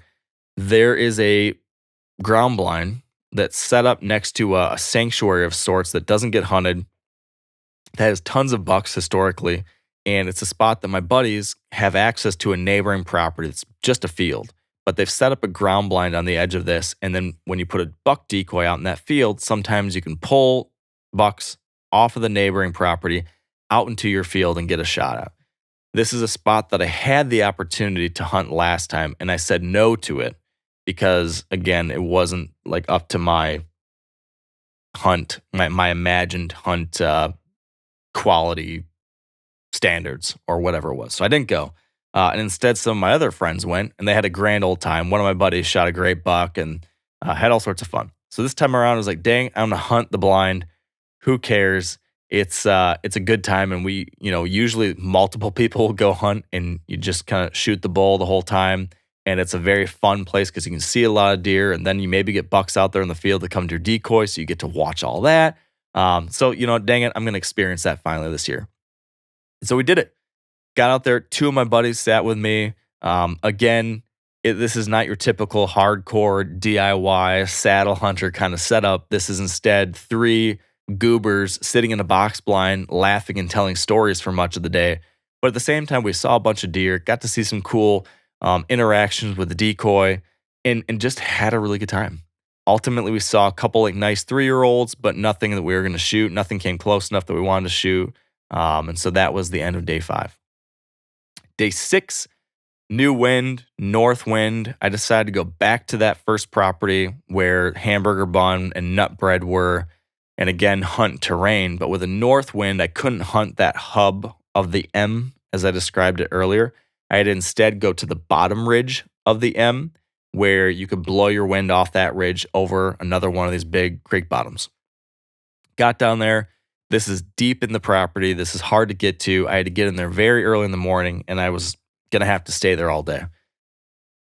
there is a ground blind that's set up next to a sanctuary of sorts that doesn't get hunted, that has tons of bucks historically. And it's a spot that my buddies have access to a neighboring property. It's just a field, but they've set up a ground blind on the edge of this. And then when you put a buck decoy out in that field, sometimes you can pull bucks off of the neighboring property out into your field and get a shot at. This is a spot that I had the opportunity to hunt last time, and I said no to it because, again, it wasn't like up to my hunt, my imagined hunt quality standards or whatever it was. So I didn't go. And instead, some of my other friends went and they had a grand old time. One of my buddies shot a great buck and had all sorts of fun. So this time around, I was like, dang, I'm going to hunt the blind. Who cares? It's a good time. And we, usually multiple people will go hunt and you just kind of shoot the bull the whole time. And it's a very fun place because you can see a lot of deer. And then you maybe get bucks out there in the field that come to your decoy. So you get to watch all that. So, dang it, I'm going to experience that finally this year. And so we did it. Got out there. 2 of my buddies sat with me. Again, this is not your typical hardcore DIY saddle hunter kind of setup. This is instead three goobers sitting in a box blind, laughing and telling stories for much of the day. But at the same time, we saw a bunch of deer, got to see some cool interactions with the decoy, and just had a really good time. Ultimately, we saw a couple like nice 3-year-olds, but nothing that we were going to shoot. Nothing came close enough that we wanted to shoot. And so that was the end of day 5. Day 6, new wind, north wind. I decided to go back to that first property where hamburger bun and nut bread were, and again, hunt terrain. But with a north wind, I couldn't hunt that hub of the M as I described it earlier. I had to instead go to the bottom ridge of the M where you could blow your wind off that ridge over another one of these big creek bottoms. Got down there. This is deep in the property. This is hard to get to. I had to get in there very early in the morning, and I was going to have to stay there all day.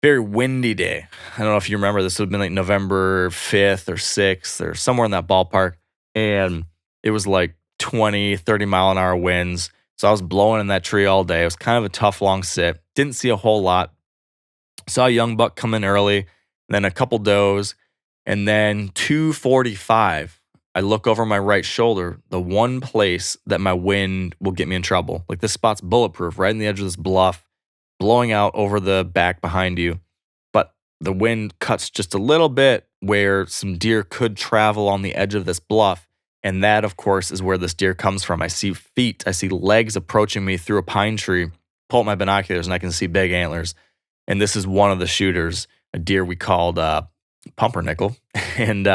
Very windy day. I don't know if you remember, this would have been like November 5th or 6th or somewhere in that ballpark. And it was like 20, 30 mile an hour winds. So I was blowing in that tree all day. It was kind of a tough, long sit. Didn't see a whole lot. Saw a young buck come in early, then a couple does, and then 2:45. I look over my right shoulder, the one place that my wind will get me in trouble. Like this spot's bulletproof, right in the edge of this bluff, blowing out over the back behind you. But the wind cuts just a little bit where some deer could travel on the edge of this bluff. And that, of course, is where this deer comes from. I see feet, I see legs approaching me through a pine tree. Pull up my binoculars and I can see big antlers. And this is one of the shooters, a deer we called Pumpernickel. And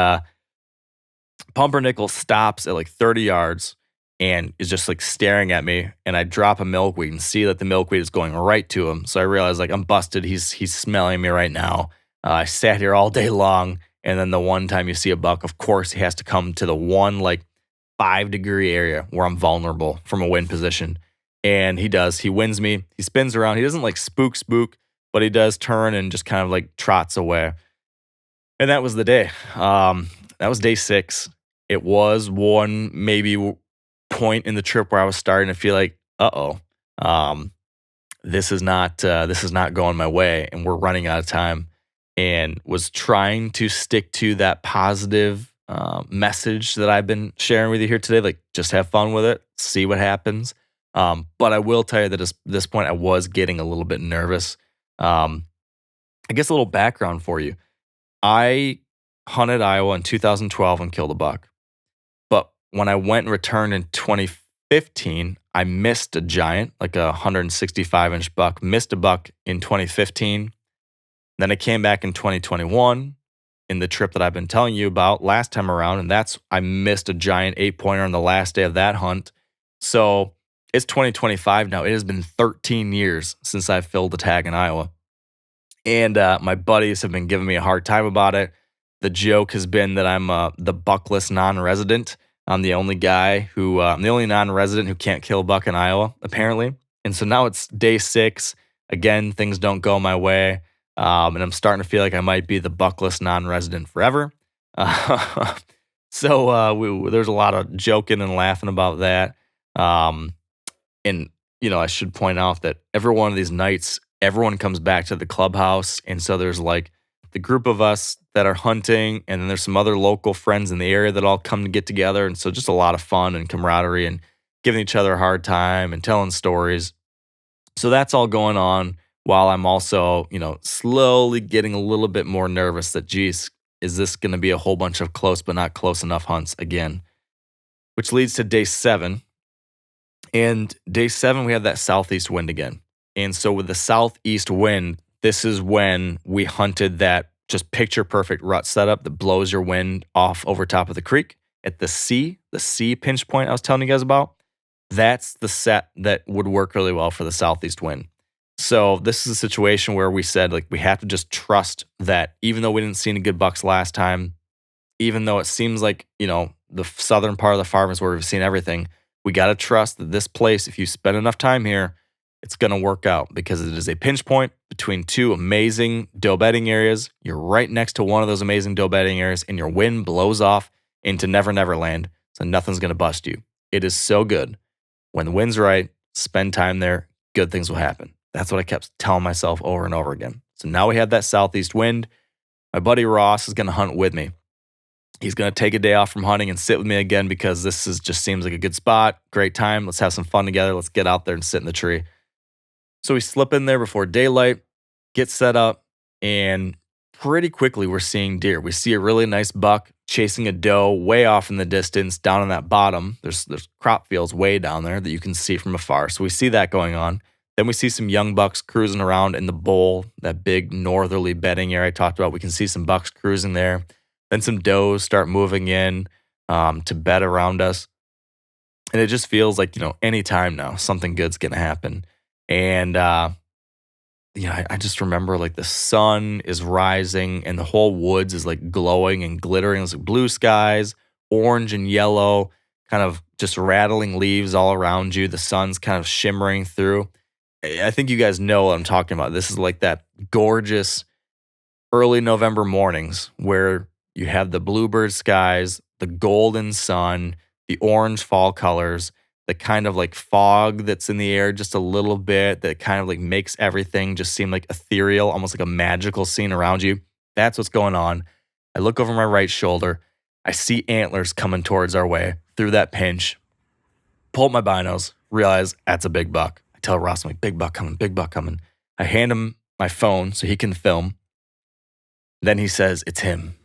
Pumpernickel stops at like 30 yards and is just like staring at me. And I drop a milkweed and see that the milkweed is going right to him. So I realize like I'm busted. He's smelling me right now. I sat here all day long. And then the one time you see a buck, of course, he has to come to the one like 5-degree area where I'm vulnerable from a wind position. And he does. He wins me. He spins around. He doesn't like spook, but he does turn and just kind of like trots away. And that was the day. That was day 6. It was one maybe point in the trip where I was starting to feel like, this is not going my way, and we're running out of time. And was trying to stick to that positive message that I've been sharing with you here today. Like, just have fun with it, see what happens. But I will tell you that at this point, I was getting a little bit nervous. I guess a little background for you. I hunted Iowa in 2012 and killed a buck. But when I went and returned in 2015, I missed a giant, like a 165-inch buck, missed a buck in 2015. Then I came back in 2021 in the trip that I've been telling you about last time around, and I missed a giant 8-pointer on the last day of that hunt. So it's 2025 now. It has been 13 years since I've filled a tag in Iowa. And my buddies have been giving me a hard time about it. The joke has been that I'm the buckless non-resident. I'm the only I'm the only non-resident who can't kill a buck in Iowa, apparently. And so now it's day 6. Again, things don't go my way. And I'm starting to feel like I might be the buckless non-resident forever. So there's a lot of joking and laughing about that. And, I should point out that every one of these nights, everyone comes back to the clubhouse. And so there's like the group of us that are hunting, and then there's some other local friends in the area that all come to get together. And so just a lot of fun and camaraderie and giving each other a hard time and telling stories. So that's all going on while I'm also, slowly getting a little bit more nervous that, geez, is this going to be a whole bunch of close but not close enough hunts again? Which leads to day 7. And day 7, we have that southeast wind again. And so with the southeast wind, this is when we hunted that just picture perfect rut setup that blows your wind off over top of the creek at the C pinch point I was telling you guys about. That's the set that would work really well for the southeast wind. So this is a situation where we said, like, we have to just trust that even though we didn't see any good bucks last time, even though it seems like, the southern part of the farm is where we've seen everything, we got to trust that this place, if you spend enough time here, it's going to work out because it is a pinch point between 2 amazing doe bedding areas. You're right next to one of those amazing doe bedding areas, and your wind blows off into Never Never Land, so nothing's going to bust you. It is so good. When the wind's right, spend time there, good things will happen. That's what I kept telling myself over and over again. So now we had that southeast wind. My buddy Ross is going to hunt with me. He's going to take a day off from hunting and sit with me again because just seems like a good spot. Great time. Let's have some fun together. Let's get out there and sit in the tree. So we slip in there before daylight, get set up, and pretty quickly we're seeing deer. We see a really nice buck chasing a doe way off in the distance down on that bottom. There's crop fields way down there that you can see from afar. So we see that going on. Then we see some young bucks cruising around in the bowl, that big northerly bedding area I talked about. We can see some bucks cruising there. Then some does start moving in to bed around us. And it just feels like, any time now, something good's going to happen. And, I just remember like the sun is rising and the whole woods is like glowing and glittering. It's like blue skies, orange and yellow, kind of just rattling leaves all around you. The sun's kind of shimmering through. I think you guys know what I'm talking about. This is like that gorgeous early November mornings where you have the bluebird skies, the golden sun, the orange fall colors, the kind of like fog that's in the air just a little bit that kind of like makes everything just seem like ethereal, almost like a magical scene around you. That's what's going on. I look over my right shoulder. I see antlers coming towards our way through that pinch. Pull up my binos, realize that's a big buck. I tell Ross, I'm like, big buck coming, big buck coming. I hand him my phone so he can film. Then he says, it's him.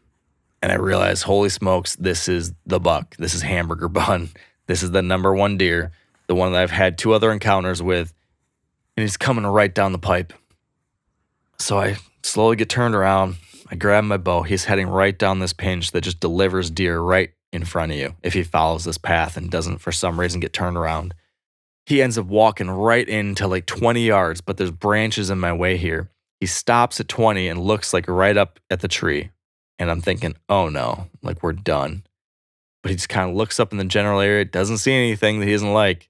And I realize, holy smokes, this is the buck. This is Hamburger Bun. This is the number one deer, the one that I've had 2 other encounters with. And he's coming right down the pipe. So I slowly get turned around. I grab my bow. He's heading right down this pinch that just delivers deer right in front of you if he follows this path and doesn't for some reason get turned around. He ends up walking right into like 20 yards, but there's branches in my way here. He stops at 20 and looks like right up at the tree. And I'm thinking, oh no, like we're done. But he just kind of looks up in the general area, doesn't see anything that he doesn't like.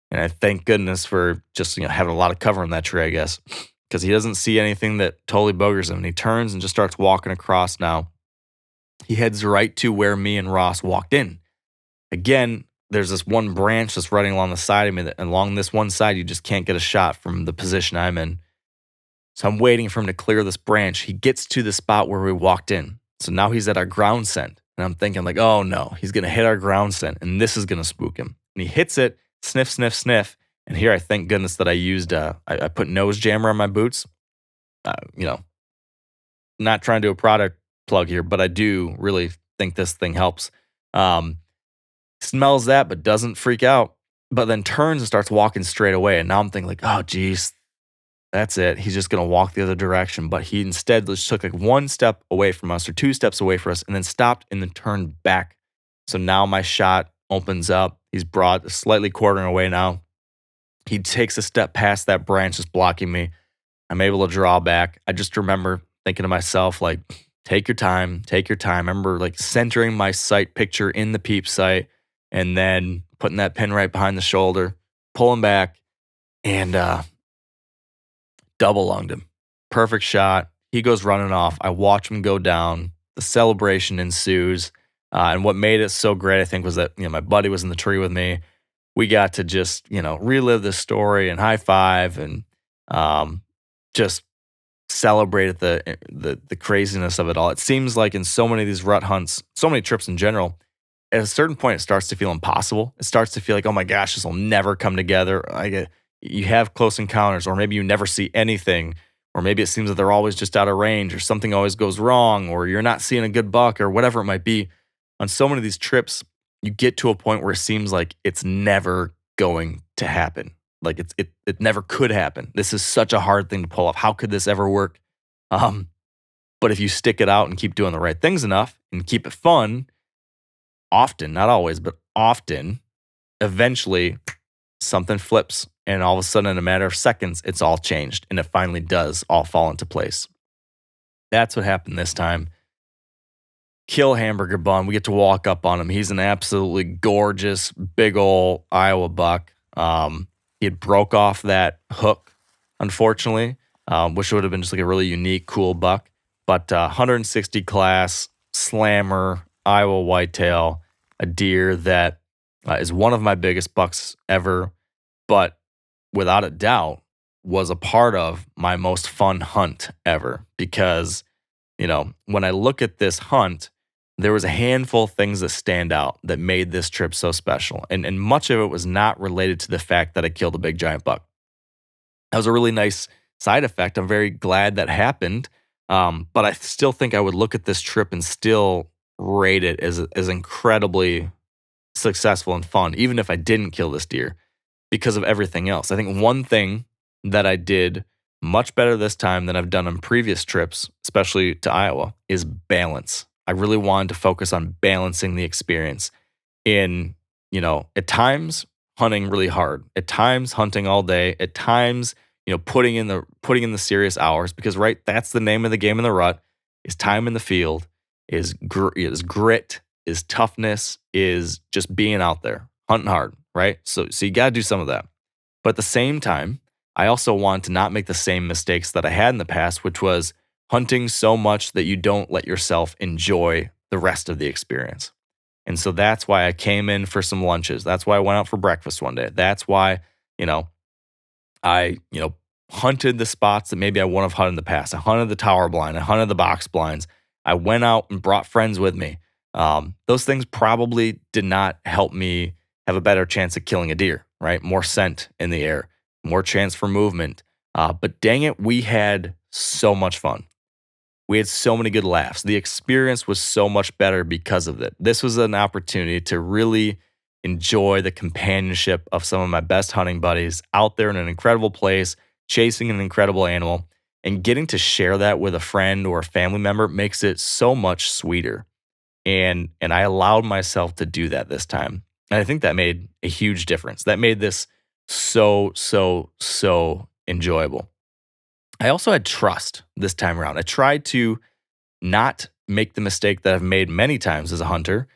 And I thank goodness for just having a lot of cover in that tree, I guess, because he doesn't see anything that totally bogers him. And he turns and just starts walking across now. He heads right to where me and Ross walked in. Again, there's this one branch that's running along the side of me. And along this one side, you just can't get a shot from the position I'm in. So I'm waiting for him to clear this branch. He gets to the spot where we walked in. So now he's at our ground scent. And I'm thinking like, oh no, he's going to hit our ground scent and this is going to spook him. And he hits it, sniff, sniff, sniff. And here I thank goodness that I used, I put nose jammer on my boots. Not trying to do a product plug here, but I do really think this thing helps. Smells that, but doesn't freak out, but then turns and starts walking straight away. And now I'm thinking like, oh geez, that's it. He's just going to walk the other direction. But he instead just took like 1 step away from us or 2 steps away from us and then stopped and then turned back. So now my shot opens up. He's brought slightly quartering away now. He takes a step past that branch that's blocking me. I'm able to draw back. I just remember thinking to myself, like, take your time, take your time. I remember like centering my sight picture in the peep sight and then putting that pin right behind the shoulder, pulling back, and double lunged him. Perfect shot. He goes running off. I watch him go down. The celebration ensues. And what made it so great, I think, was that my buddy was in the tree with me. We got to just relive this story and high five and just celebrate the craziness of it all. It seems like in so many of these rut hunts, so many trips in general, at a certain point, it starts to feel impossible. It starts to feel like, oh my gosh, this will never come together. You have close encounters, or maybe you never see anything, or maybe it seems that they're always just out of range, or something always goes wrong, or you're not seeing a good buck, or whatever it might be. On so many of these trips, you get to a point where it seems like it's never going to happen. Like it never could happen. This is such a hard thing to pull off. How could this ever work? But if you stick it out and keep doing the right things enough and keep it fun, often, not always, but often, eventually something flips. And all of a sudden, in a matter of seconds, it's all changed. And it finally does all fall into place. That's what happened this time. Kill Hamburger Bun. We get to walk up on him. He's an absolutely gorgeous, big ol' Iowa buck. He had broke off that hook, unfortunately. Wish it would have been just like a really unique, cool buck. But 160 class, slammer, Iowa whitetail, a deer that is one of my biggest bucks ever. But without a doubt, was a part of my most fun hunt ever because, when I look at this hunt, there was a handful of things that stand out that made this trip so special. And much of it was not related to the fact that I killed a big giant buck. That was a really nice side effect. I'm very glad that happened. But I still think I would look at this trip and still rate it as incredibly successful and fun, even if I didn't kill this deer because of everything else. I think one thing that I did much better this time than I've done on previous trips, especially to Iowa, is balance. I really wanted to focus on balancing the experience in, at times hunting really hard, at times hunting all day, at times, putting in the serious hours because that's the name of the game in the rut is time in the field, is grit, is toughness, is just being out there, hunting hard, right? So you got to do some of that. But at the same time, I also want to not make the same mistakes that I had in the past, which was hunting so much that you don't let yourself enjoy the rest of the experience. And so that's why I came in for some lunches. That's why I went out for breakfast one day. That's why, I, hunted the spots that maybe I wouldn't have hunted in the past. I hunted the tower blind. I hunted the box blinds. I went out and brought friends with me. Those things probably did not help me have a better chance of killing a deer, right? More scent in the air, more chance for movement. But dang it, we had so much fun. We had so many good laughs. The experience was so much better because of it. This was an opportunity to really enjoy the companionship of some of my best hunting buddies out there in an incredible place, chasing an incredible animal, and getting to share that with a friend or a family member makes it so much sweeter. And I allowed myself to do that this time. And I think that made a huge difference. That made this so enjoyable. I also had trust this time around. I tried to not make the mistake that I've made many times as a hunter,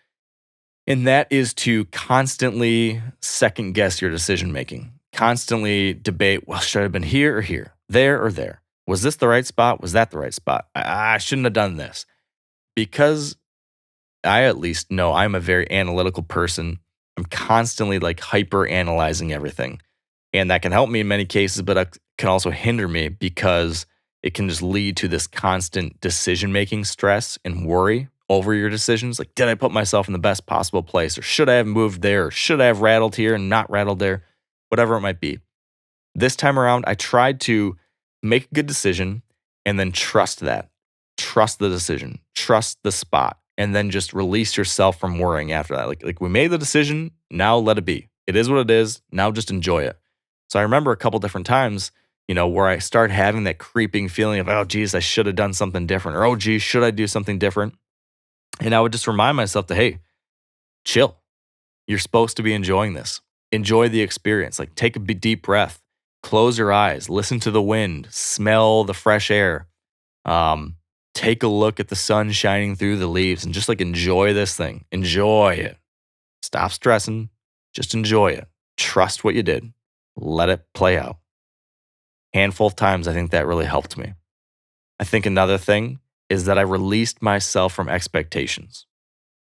and that is to constantly second guess your decision making, constantly debate, well, should I have been here or here, there or there? Was this the right spot? Was that the right spot? I shouldn't have done this. Because I at least know I'm a very analytical person. I'm constantly like hyper analyzing everything. And that can help me in many cases, but it can also hinder me because it can just lead to this constant decision making stress and worry over your decisions. Like, did I put myself in the best possible place? Or should I have moved there? Or should I have rattled here and not rattled there? Whatever it might be. This time around, I tried to make a good decision and then trust that. Trust the decision, trust the spot, and then just release yourself from worrying after that. Like we made the decision, now let it be. It is what it is. Now just enjoy it. So I remember a couple different times, where I start having that creeping feeling of, oh, geez, I should have done something different. Or, oh, geez, should I do something different? And I would just remind myself that, hey, chill. You're supposed to be enjoying this. Enjoy the experience. Like take a deep breath, close your eyes, listen to the wind, smell the fresh air. Take a look at the sun shining through the leaves and just like enjoy this thing. Enjoy it. Stop stressing. Just enjoy it. Trust what you did. Let it play out. Handful of times, I think that really helped me. I think another thing is that I released myself from expectations.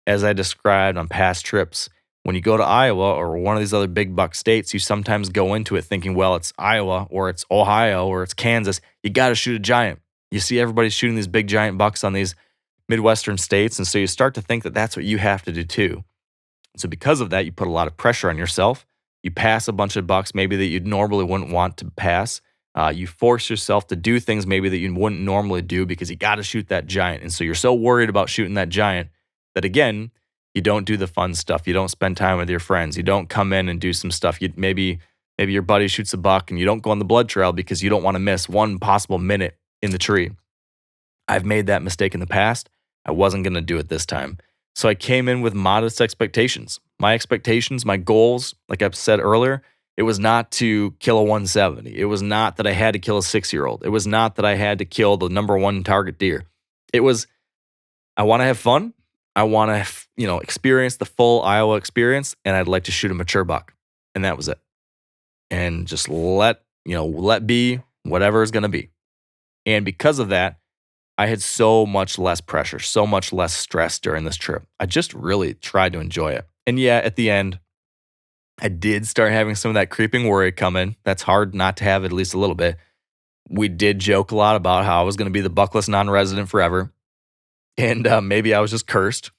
As I described on past trips, when you go to Iowa or one of these other big buck states, you sometimes go into it thinking, well, it's Iowa or it's Ohio or it's Kansas. You got to shoot a giant. You see everybody shooting these big giant bucks on these Midwestern states. And so you start to think that that's what you have to do too. So because of that, you put a lot of pressure on yourself. You pass a bunch of bucks maybe that you normally wouldn't want to pass. You force yourself to do things maybe that you wouldn't normally do because you got to shoot that giant. And so you're so worried about shooting that giant that again, you don't do the fun stuff. You don't spend time with your friends. You don't come in and do some stuff. Maybe your buddy shoots a buck and you don't go on the blood trail because you don't want to miss one possible minute in the tree. I've made that mistake in the past. I wasn't going to do it this time. So I came in with modest expectations. My expectations, my goals, like I've said earlier, it was not to kill a 170. It was not that I had to kill a 6-year-old. It was not that I had to kill the number one target deer. It was, I want to have fun. I want to, experience the full Iowa experience, and I'd like to shoot a mature buck. And that was it. And just let be whatever is going to be. And because of that, I had so much less pressure, so much less stress during this trip. I just really tried to enjoy it. And yeah, at the end, I did start having some of that creeping worry come in. That's hard not to have at least a little bit. We did joke a lot about how I was going to be the buckless non-resident forever. And maybe I was just cursed.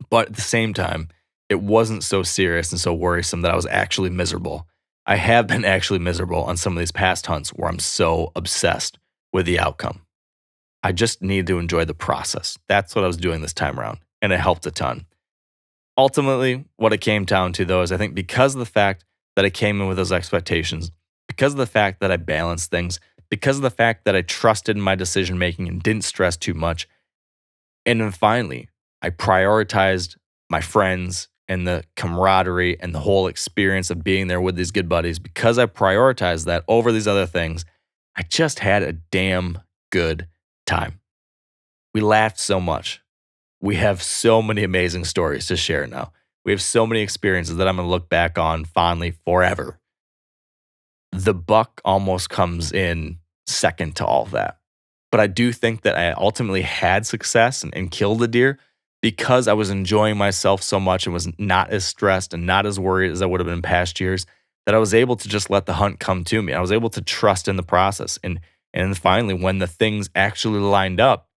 But at the same time, it wasn't so serious and so worrisome that I was actually miserable. I have been actually miserable on some of these past hunts where I'm so obsessed with the outcome. I just need to enjoy the process. That's what I was doing this time around, and it helped a ton. Ultimately, what it came down to, though, is I think because of the fact that I came in with those expectations, because of the fact that I balanced things, because of the fact that I trusted in my decision making and didn't stress too much, and then finally, I prioritized my friends and the camaraderie and the whole experience of being there with these good buddies. Because I prioritized that over these other things, I just had a damn good time. We laughed so much. We have so many amazing stories to share now. We have so many experiences that I'm going to look back on fondly forever. The buck almost comes in second to all of that. But I do think that I ultimately had success and killed a deer because I was enjoying myself so much and was not as stressed and not as worried as I would have been in past years, that I was able to just let the hunt come to me. I was able to trust in the process. And finally, when the things actually lined up,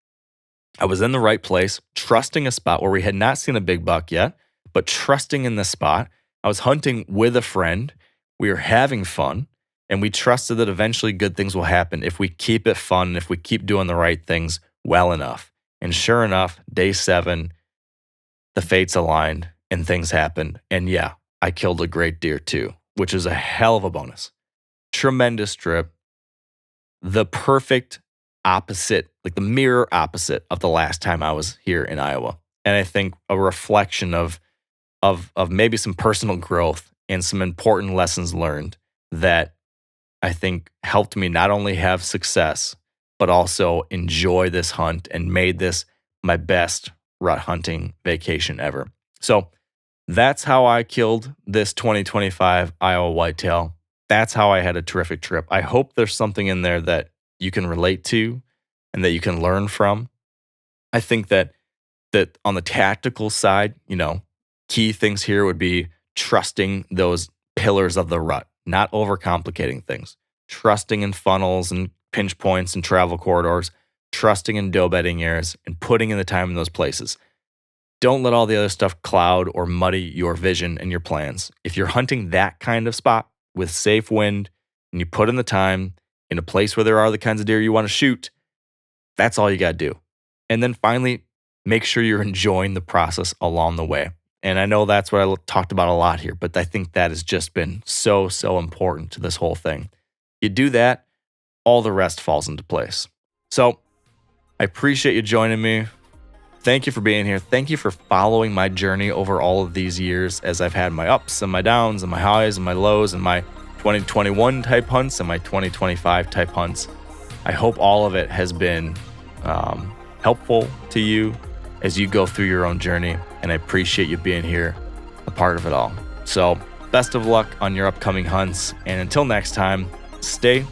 I was in the right place, trusting a spot where we had not seen a big buck yet, but trusting in the spot. I was hunting with a friend. We were having fun. And we trusted that eventually good things will happen if we keep it fun, if we keep doing the right things well enough. And sure enough, day 7, the fates aligned and things happened. And yeah, I killed a great deer too, which is a hell of a bonus. Tremendous trip. The perfect opposite, like the mirror opposite of the last time I was here in Iowa. And I think a reflection of maybe some personal growth and some important lessons learned that I think helped me not only have success, but also enjoy this hunt and made this my best rut hunting vacation ever. So that's how I killed this 2025 Iowa whitetail. That's how I had a terrific trip. I hope there's something in there that you can relate to and that you can learn from. I think that on the tactical side, key things here would be trusting those pillars of the rut, not overcomplicating things, trusting in funnels and pinch points and travel corridors, trusting in doe bedding areas, and putting in the time in those places. Don't let all the other stuff cloud or muddy your vision and your plans. If you're hunting that kind of spot with safe wind and you put in the time in a place where there are the kinds of deer you want to shoot, that's all you got to do. And then finally, make sure you're enjoying the process along the way. And I know that's what I talked about a lot here, but I think that has just been so, so important to this whole thing. You do that, all the rest falls into place. So I appreciate you joining me. Thank you for being here. Thank you for following my journey over all of these years as I've had my ups and my downs and my highs and my lows and my 2021 type hunts and my 2025 type hunts. I hope all of it has been helpful to you as you go through your own journey, and I appreciate you being here, a part of it all. So best of luck on your upcoming hunts, and until next time, stay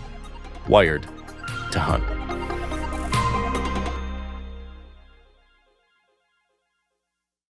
wired to hunt.